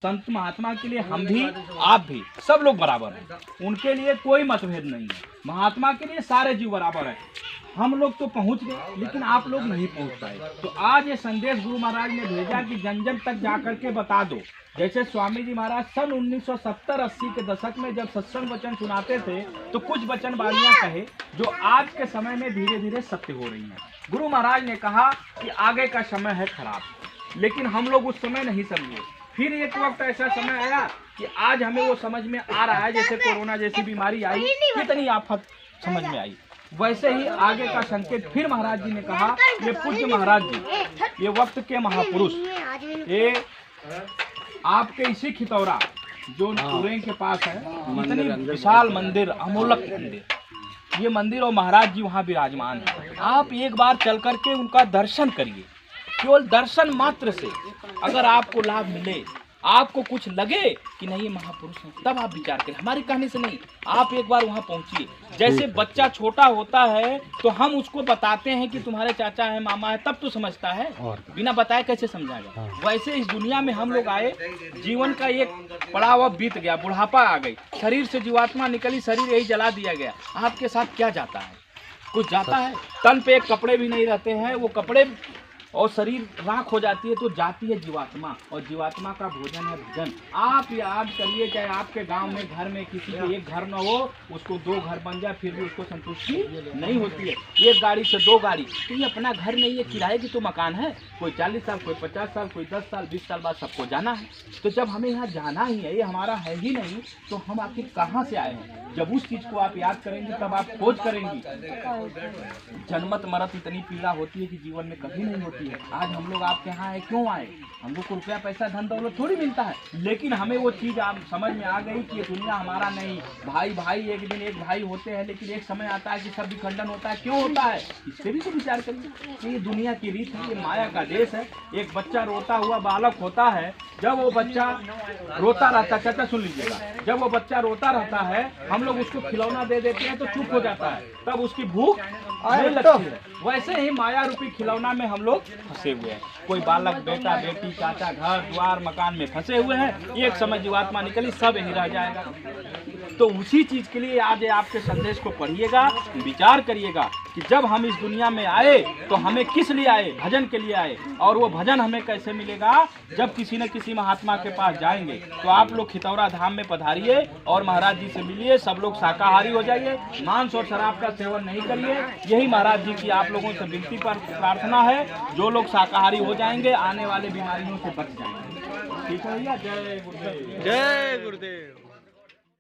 संत महात्मा के लिए हम भी आप भी सब लोग बराबर हैं, उनके लिए कोई मतभेद नहीं है। महात्मा के लिए सारे जीव बराबर हैं। हम लोग तो पहुंच गए लेकिन आप लोग नहीं पहुंच पाए, तो आज ये संदेश गुरु महाराज ने भेजा कि जन जन तक जाकर के बता दो। जैसे स्वामी जी महाराज सन 1970-80 के दशक में जब सत्संग वचन सुनाते थे तो कुछ वचन वाणियां कहे जो आज के समय में धीरे धीरे सत्य हो रही हैं। गुरु महाराज ने कहा कि आगे का समय है खराब, लेकिन हम लोग उस समय नहीं समझे। फिर एक वक्त ऐसा समय आया कि आज हमें वो समझ में आ रहा है, जैसे कोरोना जैसी बीमारी आई, कितनी आफत समझ में आई, वैसे ही आगे का संकेत फिर महाराज जी ने कहा। ये पूज्य महाराज जी, ये वक्त के महापुरुष, ये आपके इसी खितौरा जो तुरई के पास है, इतनी विशाल मंदिर, अमोलक मंदिर, ये मंदिर और महाराज जी वहाँ विराजमान है। आप एक बार चल करके उनका दर्शन करिए। केवल दर्शन मात्र से अगर आपको लाभ मिले, आपको कुछ लगे कि नहीं महापुरुष हैं, तब आप विचार करें, हमारी कहने से नहीं। आप एक बार वहाँ पहुँचिए। जैसे बच्चा छोटा होता है तो हम उसको बताते हैं कि तुम्हारे चाचा है, मामा है, तब तो समझता है, बिना बताए कैसे समझाएगा। वैसे इस दुनिया में हम लोग आए, जीवन का एक पड़ाव बीत गया, बुढ़ापा आ गई, शरीर से जीवात्मा निकली, शरीर यही जला दिया गया। आपके साथ क्या जाता है? कुछ जाता है? तन पे एक कपड़े भी नहीं रहते हैं, वो कपड़े और शरीर राख हो जाती है तो जाती है जीवात्मा, और जीवात्मा का भोजन है भजन। आप याद करिए, चाहे आपके गांव में घर में किसी के एक घर न हो, उसको 2 घर बन जाए फिर भी उसको संतुष्टि नहीं होती है। एक गाड़ी से 2 गाड़ी, तो ये अपना घर नहीं है, किराए की तो मकान है। कोई 40 साल, कोई 50 साल, कोई 10 साल, 20 साल बाद सबको जाना है। तो जब हमें यहाँ जाना ही है, ये हमारा है ही नहीं, तो हम आखिर कहाँ से आए हैं? जब उस चीज़ को आप याद करेंगे तब आप खोज करेंगी। जन्मत मरत इतनी पीड़ा होती है कि जीवन में कभी नहीं होती है। आज हम लोग आपके यहाँ आए, क्यों आए? हम लोग को रुपया पैसा धन दौलत थोड़ी मिलता है, लेकिन हमें वो चीज़ आप समझ में आ गई कि ये दुनिया हमारा नहीं। भाई भाई एक दिन एक भाई होते हैं, लेकिन एक समय आता है कि सब विखंडन होता है। क्यों होता है? इससे भी तो विचार करिए कि ये दुनिया की रीत है, ये माया का देश है। एक बच्चा रोता हुआ बालक होता है, जब वो बच्चा रोता रहता है, चाचा सुन लीजिएगा, जब वो बच्चा रोता रहता है, हम लोग उसको खिलौना दे देते हैं तो चुप हो जाता है, तब उसकी भूख नहीं लगती है। वैसे ही माया रूपी खिलौना में हम लोग फंसे हुए हैं। कोई बालक, बेटा बेटी, चाचा, घर द्वार मकान में फंसे हुए हैं। एक समय जीवात्मा निकली, सब यही रह जाएगा। तो उसी चीज के लिए आज आपके संदेश को पढ़िएगा, विचार करिएगा कि जब हम इस दुनिया में आए तो हमें किस लिए आए? भजन के लिए आए। और वो भजन हमें कैसे मिलेगा? जब किसी न किसी महात्मा के पास जाएंगे। तो आप लोग खितौरा धाम में पधारिए और महाराज जी से मिलिए। सब लोग शाकाहारी हो जाइए, मांस और शराब का सेवन नहीं करिए। यही महाराज जी की आप लोगों से विनती पर प्रार्थना है। जो लोग शाकाहारी हो जाएंगे, आने वाले बीमारियों से बच जाएंगे। ठीक है भैया, जय गुरुदेव। जय गुरुदेव।